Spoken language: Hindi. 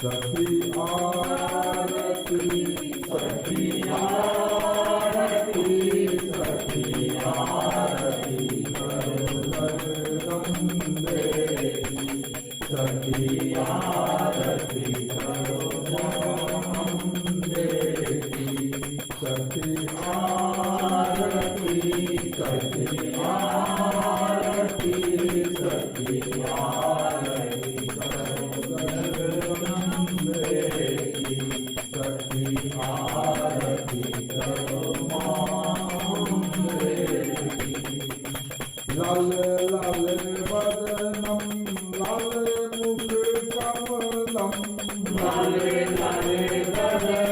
सखी आरती सखी आरती सखी आरती करो जगदम्बे सखी आरती करो अम्बे सखी आरती सखी आरती सखी आरती करो जगदम्बे सखी आरती करो अम्बे लाल लाल वदनम लाल मुख कमलम लाल लाल वदनम